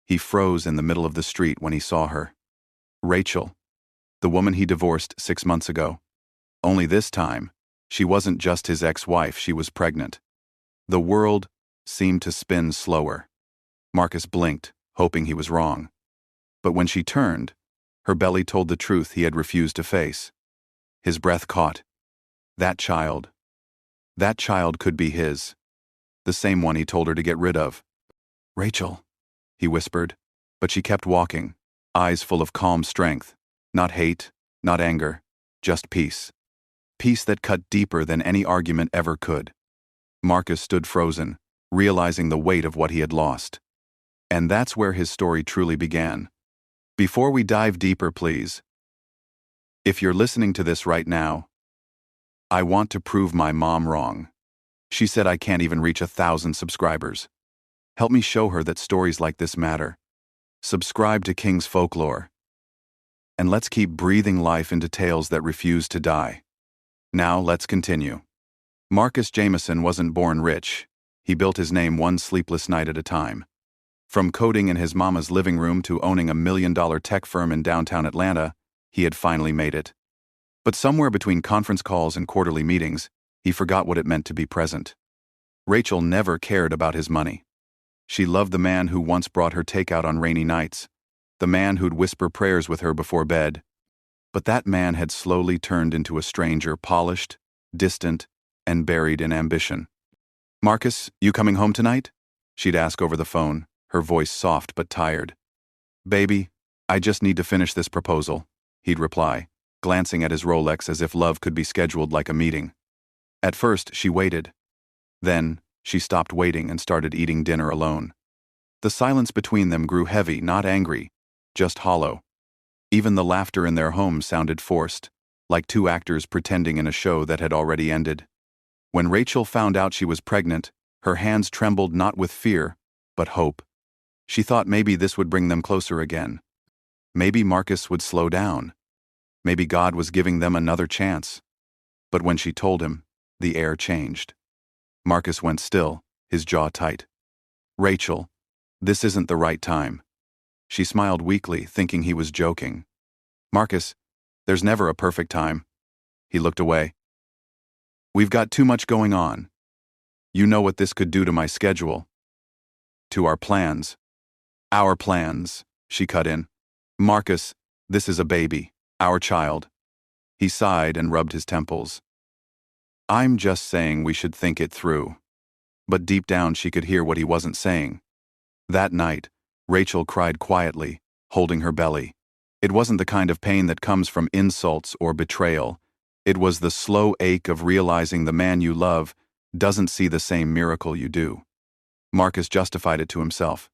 He froze in the middle of the street when he saw her. Rachel, the woman he divorced 6 months ago. Only this time, she wasn't just his ex-wife, she was pregnant. The world seemed to spin slower. Marcus blinked, hoping he was wrong. But when she turned, her belly told the truth he had refused to face. His breath caught. That child could be his. The same one he told her to get rid of. "Rachel," he whispered, but she kept walking, eyes full of calm strength. Not hate, not anger, just peace. Peace that cut deeper than any argument ever could. Marcus stood frozen, realizing the weight of what he had lost. And that's where his story truly began. Before we dive deeper, please, if you're listening to this right now, I want to prove my mom wrong. She said I can't even reach 1,000 subscribers. Help me show her that stories like this matter. Subscribe to King's Folklore. And let's keep breathing life into tales that refuse to die. Now let's continue. Marcus Jamison wasn't born rich. He built his name one sleepless night at a time. From coding in his mama's living room to owning a $1 million tech firm in downtown Atlanta, he had finally made it. But somewhere between conference calls and quarterly meetings, he forgot what it meant to be present. Rachel never cared about his money. She loved the man who once brought her takeout on rainy nights, the man who'd whisper prayers with her before bed. But that man had slowly turned into a stranger, polished, distant, and buried in ambition. "Marcus, you coming home tonight?" she'd ask over the phone, her voice soft but tired. "Baby, I just need to finish this proposal," he'd reply, glancing at his Rolex as if love could be scheduled like a meeting. At first, she waited. Then, she stopped waiting and started eating dinner alone. The silence between them grew heavy, not angry, just hollow. Even the laughter in their home sounded forced, like two actors pretending in a show that had already ended. When Rachel found out she was pregnant, her hands trembled not with fear, but hope. She thought maybe this would bring them closer again. Maybe Marcus would slow down. Maybe God was giving them another chance. But when she told him, the air changed. Marcus went still, his jaw tight. "Rachel, this isn't the right time." She smiled weakly, thinking he was joking. "Marcus, there's never a perfect time." He looked away. "We've got too much going on. You know what this could do to my schedule. To our plans." "Our plans," she cut in. "Marcus, this is a baby, our child." He sighed and rubbed his temples. "I'm just saying we should think it through." But deep down she could hear what he wasn't saying. That night, Rachel cried quietly, holding her belly. It wasn't the kind of pain that comes from insults or betrayal. It was the slow ache of realizing the man you love doesn't see the same miracle you do. Marcus justified it to himself.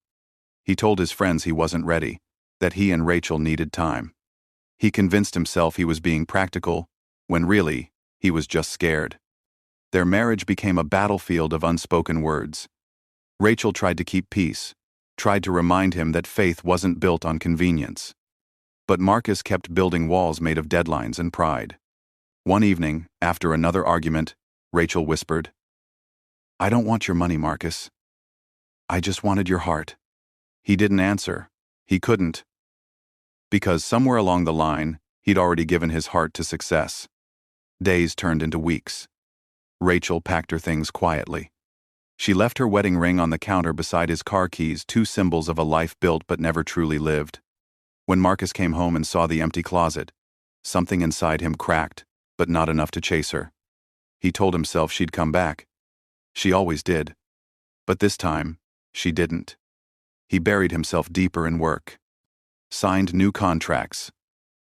He told his friends he wasn't ready, that he and Rachel needed time. He convinced himself he was being practical, when really, he was just scared. Their marriage became a battlefield of unspoken words. Rachel tried to keep peace, tried to remind him that faith wasn't built on convenience. But Marcus kept building walls made of deadlines and pride. One evening, after another argument, Rachel whispered, "I don't want your money, Marcus. I just wanted your heart." He didn't answer. He couldn't. Because somewhere along the line, he'd already given his heart to success. Days turned into weeks. Rachel packed her things quietly. She left her wedding ring on the counter beside his car keys, two symbols of a life built but never truly lived. When Marcus came home and saw the empty closet, something inside him cracked, but not enough to chase her. He told himself she'd come back. She always did. But this time, she didn't. He buried himself deeper in work. Signed new contracts.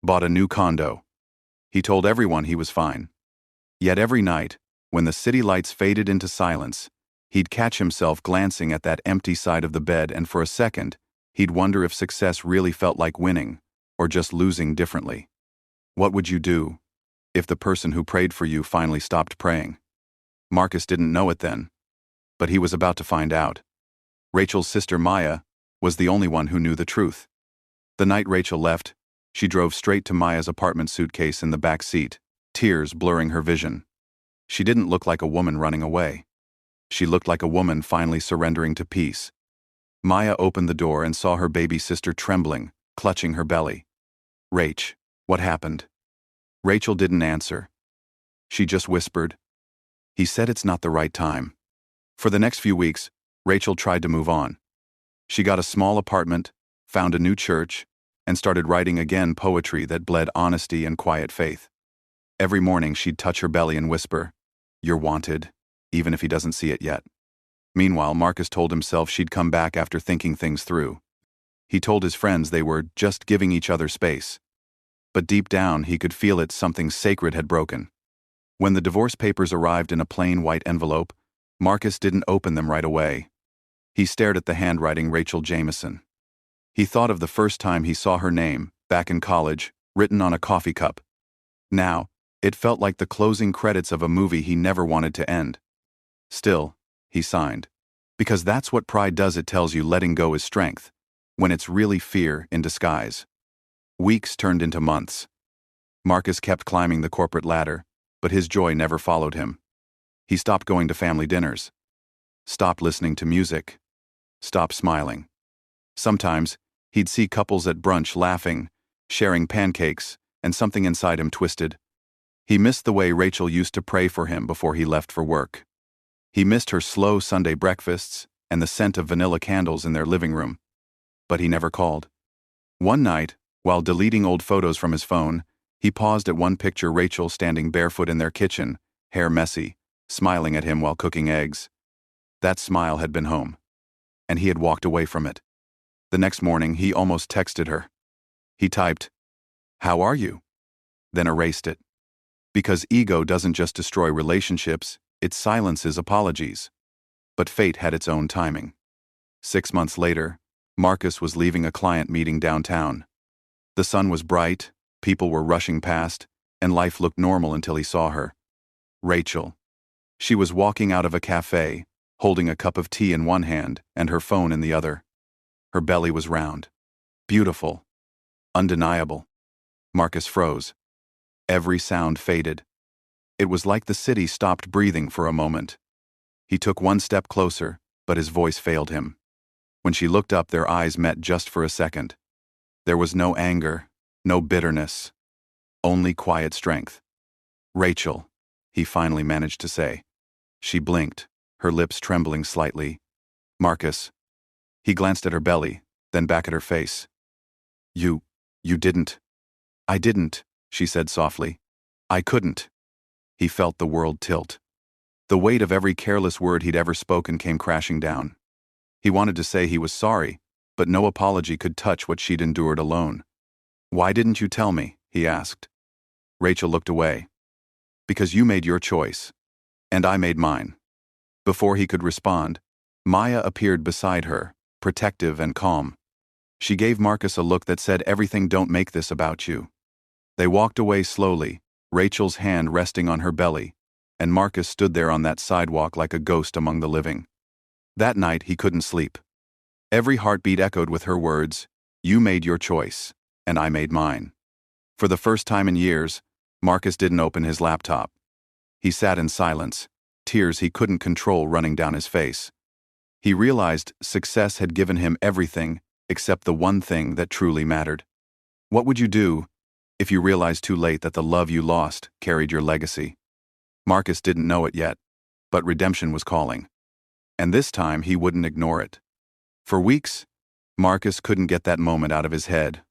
Bought a new condo. He told everyone he was fine. Yet every night, when the city lights faded into silence, he'd catch himself glancing at that empty side of the bed, and for a second, he'd wonder if success really felt like winning, or just losing differently. What would you do if the person who prayed for you finally stopped praying? Marcus didn't know it then, but he was about to find out. Rachel's sister Maya was the only one who knew the truth. The night Rachel left, she drove straight to Maya's apartment suitcase in the back seat, tears blurring her vision. She didn't look like a woman running away. She looked like a woman finally surrendering to peace. Maya opened the door and saw her baby sister trembling, clutching her belly. "Rach, what happened?" Rachel didn't answer. She just whispered, "He said it's not the right time." For the next few weeks, Rachel tried to move on. She got a small apartment, found a new church, and started writing again poetry that bled honesty and quiet faith. Every morning she'd touch her belly and whisper, "You're wanted," even if he doesn't see it yet. Meanwhile, Marcus told himself she'd come back after thinking things through. He told his friends they were just giving each other space. But deep down, he could feel it, something sacred had broken. When the divorce papers arrived in a plain white envelope, Marcus didn't open them right away. He stared at the handwriting, Rachel Jamison. He thought of the first time he saw her name, back in college, written on a coffee cup. Now, it felt like the closing credits of a movie he never wanted to end. Still, he signed. Because that's what pride does, it tells you letting go is strength, when it's really fear in disguise. Weeks turned into months. Marcus kept climbing the corporate ladder, but his joy never followed him. He stopped going to family dinners, stopped listening to music, stopped smiling. Sometimes, he'd see couples at brunch laughing, sharing pancakes, and something inside him twisted. He missed the way Rachel used to pray for him before he left for work. He missed her slow Sunday breakfasts and the scent of vanilla candles in their living room. But he never called. One night, while deleting old photos from his phone, he paused at one picture: Rachel standing barefoot in their kitchen, hair messy, smiling at him while cooking eggs. That smile had been home, and he had walked away from it. The next morning, he almost texted her. He typed, "How are you?" then erased it. Because ego doesn't just destroy relationships, it silences apologies. But fate had its own timing. 6 months later, Marcus was leaving a client meeting downtown. The sun was bright, people were rushing past, and life looked normal until he saw her. Rachel. She was walking out of a cafe, holding a cup of tea in one hand and her phone in the other. Her belly was round, beautiful, undeniable. Marcus froze. Every sound faded. It was like the city stopped breathing for a moment. He took one step closer, but his voice failed him. When she looked up, their eyes met just for a second. There was no anger, no bitterness, only quiet strength. "Rachel," he finally managed to say. She blinked, her lips trembling slightly. "Marcus." He glanced at her belly, then back at her face. You didn't." "I didn't," she said softly. "I couldn't." He felt the world tilt. The weight of every careless word he'd ever spoken came crashing down. He wanted to say he was sorry, but no apology could touch what she'd endured alone. "Why didn't you tell me?" he asked. Rachel looked away. "Because you made your choice, and I made mine." Before he could respond, Maya appeared beside her, protective and calm. She gave Marcus a look that said, "Everything, don't make this about you." They walked away slowly, Rachel's hand resting on her belly, and Marcus stood there on that sidewalk like a ghost among the living. That night he couldn't sleep. Every heartbeat echoed with her words, "You made your choice, and I made mine." For the first time in years, Marcus didn't open his laptop. He sat in silence, tears he couldn't control running down his face. He realized success had given him everything except the one thing that truly mattered. What would you do if you realized too late that the love you lost carried your legacy? Marcus didn't know it yet, but redemption was calling. And this time he wouldn't ignore it. For weeks, Marcus couldn't get that moment out of his head.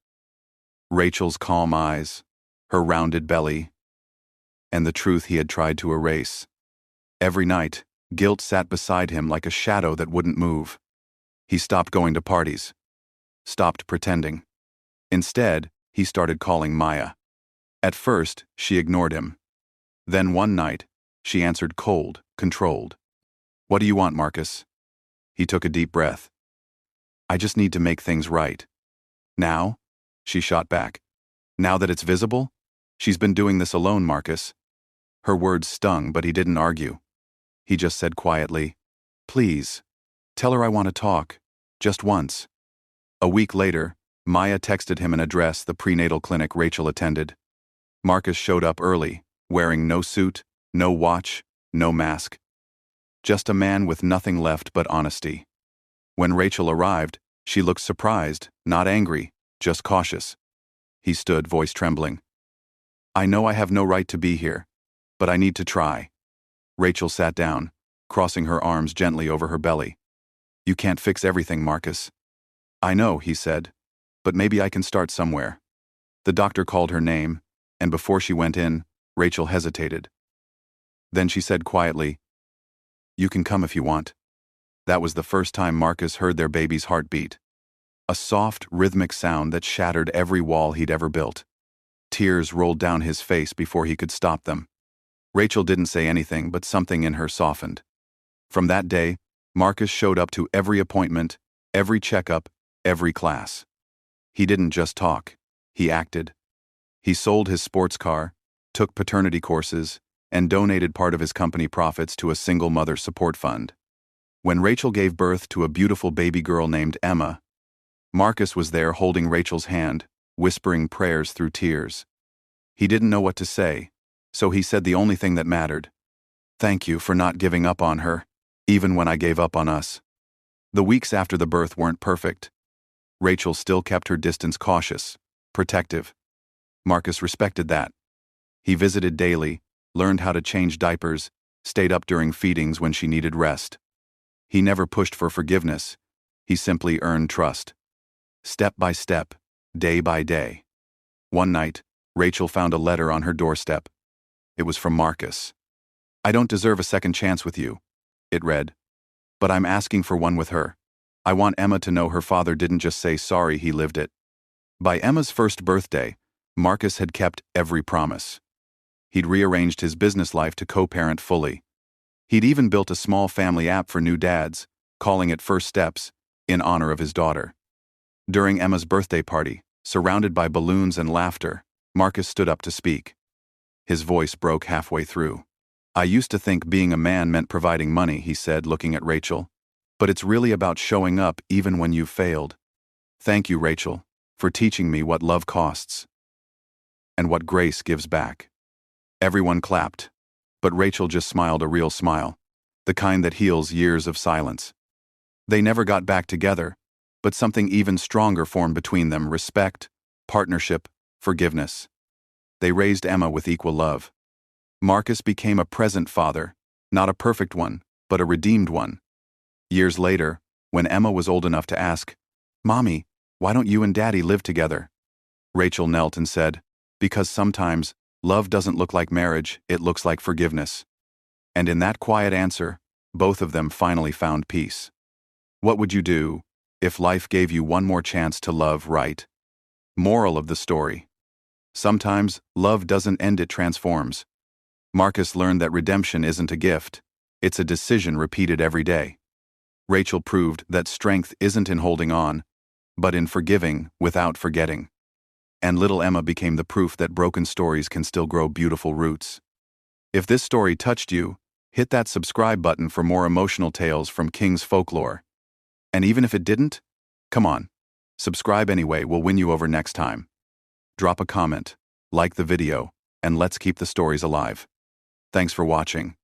Rachel's calm eyes, her rounded belly, and the truth he had tried to erase. Every night, guilt sat beside him like a shadow that wouldn't move. He stopped going to parties, stopped pretending. Instead, he started calling Maya. At first, she ignored him. Then one night, she answered cold, controlled. "What do you want, Marcus?" He took a deep breath. "I just need to make things right." "Now?" she shot back. "Now that it's visible? She's been doing this alone, Marcus." Her words stung, but he didn't argue. He just said quietly, "Please, tell her I want to talk, just once." A week later, Maya texted him an address, the prenatal clinic Rachel attended. Marcus showed up early, wearing no suit, no watch, no mask. Just a man with nothing left but honesty. When Rachel arrived, she looked surprised, not angry, just cautious. He stood, voice trembling. "I know I have no right to be here, but I need to try." Rachel sat down, crossing her arms gently over her belly. "You can't fix everything, Marcus." "I know," he said, "but maybe I can start somewhere." The doctor called her name, and before she went in, Rachel hesitated. Then she said quietly, "You can come if you want." That was the first time Marcus heard their baby's heartbeat. A soft, rhythmic sound that shattered every wall he'd ever built. Tears rolled down his face before he could stop them. Rachel didn't say anything, but something in her softened. From that day, Marcus showed up to every appointment, every checkup, every class. He didn't just talk, he acted. He sold his sports car, took paternity courses, and donated part of his company profits to a single mother support fund. When Rachel gave birth to a beautiful baby girl named Emma, Marcus was there holding Rachel's hand, whispering prayers through tears. He didn't know what to say, so he said the only thing that mattered. "Thank you for not giving up on her, even when I gave up on us." The weeks after the birth weren't perfect. Rachel still kept her distance cautious, protective. Marcus respected that. He visited daily, learned how to change diapers, stayed up during feedings when she needed rest. He never pushed for forgiveness, he simply earned trust. Step by step, day by day. One night, Rachel found a letter on her doorstep. It was from Marcus. "I don't deserve a second chance with you," it read, "but I'm asking for one with her. I want Emma to know her father didn't just say sorry, he lived it." By Emma's first birthday, Marcus had kept every promise. He'd rearranged his business life to co-parent fully. He'd even built a small family app for new dads, calling it First Steps, in honor of his daughter. During Emma's birthday party, surrounded by balloons and laughter, Marcus stood up to speak. His voice broke halfway through. "I used to think being a man meant providing money," he said, looking at Rachel. "But it's really about showing up even when you've failed. Thank you, Rachel, for teaching me what love costs and what grace gives back." Everyone clapped, but Rachel just smiled a real smile, the kind that heals years of silence. They never got back together, but something even stronger formed between them: respect, partnership, forgiveness. They raised Emma with equal love. Marcus became a present father, not a perfect one, but a redeemed one. Years later, when Emma was old enough to ask, "Mommy, why don't you and Daddy live together?" Rachel knelt and said, "Because sometimes love doesn't look like marriage, it looks like forgiveness." And in that quiet answer, both of them finally found peace. What would you do if life gave you one more chance to love right? Moral of the story: sometimes love doesn't end, it transforms. Marcus learned that redemption isn't a gift, it's a decision repeated every day. Rachel proved that strength isn't in holding on, but in forgiving without forgetting. And little Emma became the proof that broken stories can still grow beautiful roots. If this story touched you, hit that subscribe button for more emotional tales from King's Folklore. And even if it didn't, come on, subscribe anyway, we'll win you over next time. Drop a comment, like the video, and let's keep the stories alive. Thanks for watching.